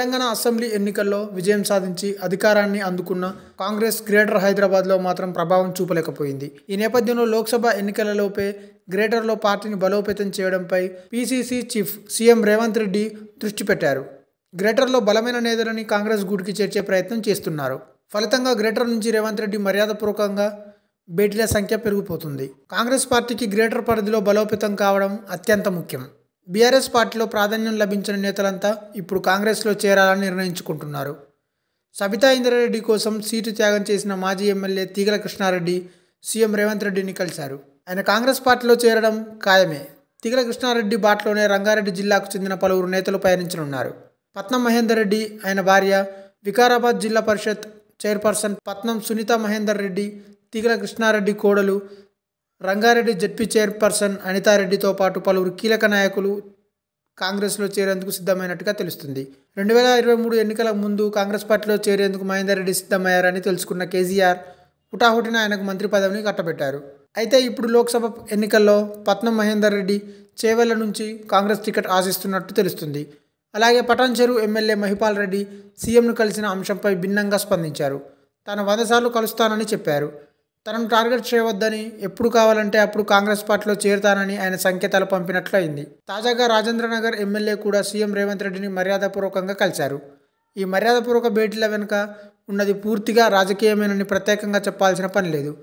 Telangana assembly ఎన్నికల్లో విజయం సాధించి అధికారాన్ని అందుకున్న కాంగ్రెస్ గ్రేటర్ హైదరాబాద్లో మాత్రం ప్రభావం చూపలేకపోయింది. ఈ నేపథ్యంలో లోక్సభ ఎన్నికలలోపే గ్రేటర్లో పార్టీని బలోపేతం చేయడంపై PCC chief CM Revanth Reddy దృష్టి పెట్టారు. గ్రేటర్లో బలమైన నేతలని కాంగ్రెస్ గూటికి చేర్చే ప్రయత్నం చేస్తున్నారు. ఫలితంగా గ్రేటర్ నుంచి రేవంత్ రెడ్డి మర్యాదపూర్వకంగా భేటీల సంఖ్య పెరిగిపోతుంది. కాంగ్రెస్ పార్టీకి గ్రేటర్ పరిధిలో బలోపేతం కావడం అత్యంత ముఖ్యం. బీఆర్ఎస్ పార్టీలో ప్రాధాన్యం లభించిన నేతలంతా ఇప్పుడు కాంగ్రెస్లో చేరాలని నిర్ణయించుకుంటున్నారు. సబితా ఇంద్రారెడ్డి కోసం సీటు త్యాగం చేసిన మాజీ ఎమ్మెల్యే తీగల కృష్ణారెడ్డి సీఎం రేవంత్ రెడ్డిని కలిశారు. ఆయన కాంగ్రెస్ పార్టీలో చేరడం ఖాయమే. తీగల కృష్ణారెడ్డి బాటలోనే రంగారెడ్డి జిల్లాకు చెందిన పలువురు నేతలు పయనించనున్నారు. పట్నం మహేందర్ రెడ్డి, ఆయన భార్య, వికారాబాద్ జిల్లా పరిషత్ చైర్పర్సన్ పట్నం సునీత మహేందర్ రెడ్డి, తీగల కృష్ణారెడ్డి కోడలు రంగారెడ్డి జడ్పీ చైర్పర్సన్ అనితారెడ్డితో పాటు పలువురు కీలక నాయకులు కాంగ్రెస్లో చేరేందుకు సిద్ధమైనట్టుగా తెలుస్తుంది. 2023 ఎన్నికల ముందు కాంగ్రెస్ పార్టీలో చేరేందుకు మహేందర్ రెడ్డి సిద్ధమయ్యారని తెలుసుకున్న కేసీఆర్ హుటాహుటిన ఆయనకు మంత్రి పదవిని కట్టబెట్టారు. అయితే ఇప్పుడు లోక్సభ ఎన్నికల్లో పట్నం మహేందర్ రెడ్డి చేవెళ్ల నుంచి కాంగ్రెస్ టికెట్ ఆశిస్తున్నట్టు తెలుస్తుంది. అలాగే పటాన్చెరు ఎమ్మెల్యే మహిపాల్ రెడ్డి సీఎంను కలిసిన అంశంపై భిన్నంగా స్పందించారు. తాను 100 సార్లు కలుస్తానని చెప్పారు. తనను టార్గెట్ చేయవద్దని, ఎప్పుడు కావాలంటే అప్పుడు కాంగ్రెస్ పార్టీలో చేరుతానని ఆయన సంకేతాలు పంపినట్లు అయింది. తాజాగా రాజేంద్రనగర్ ఎమ్మెల్యే కూడా సీఎం రేవంత్ రెడ్డిని మర్యాదపూర్వకంగా కలిశారు. ఈ మర్యాదపూర్వక భేటీల వెనుక ఉన్నది పూర్తిగా రాజకీయమేనని ప్రత్యేకంగా చెప్పాల్సిన పని లేదు.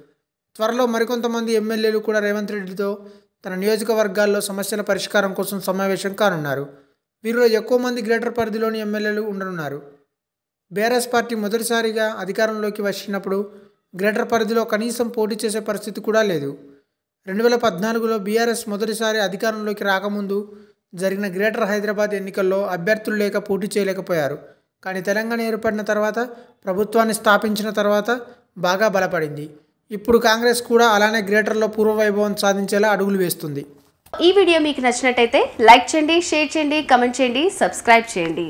త్వరలో మరికొంతమంది ఎమ్మెల్యేలు కూడా రేవంత్ రెడ్డితో తన నియోజకవర్గాల్లో సమస్యల పరిష్కారం కోసం సమావేశం కానున్నారు. వీరిలో ఎక్కువ మంది గ్రేటర్ పరిధిలోని ఎమ్మెల్యేలు ఉండనున్నారు. బీఆర్ఎస్ పార్టీ మొదటిసారిగా అధికారంలోకి వచ్చినప్పుడు గ్రేటర్ పరిధిలో కనీసం పోటీ చేసే పరిస్థితి కూడా లేదు. 2014లో బీఆర్ఎస్ మొదటిసారి అధికారంలోకి రాకముందు జరిగిన గ్రేటర్ హైదరాబాద్ ఎన్నికల్లో అభ్యర్థులు లేక పోటీ చేయలేకపోయారు. కానీ తెలంగాణ ఏర్పడిన తర్వాత, ప్రభుత్వాన్ని స్థాపించిన తర్వాత బాగా బలపడింది. ఇప్పుడు కాంగ్రెస్ కూడా అలానే గ్రేటర్లో పూర్వవైభవం సాధించేలా అడుగులు వేస్తుంది. ఈ వీడియో మీకు నచ్చినట్టయితే లైక్ చేయండి, షేర్ చేయండి, కామెంట్ చేయండి, సబ్స్క్రైబ్ చేయండి.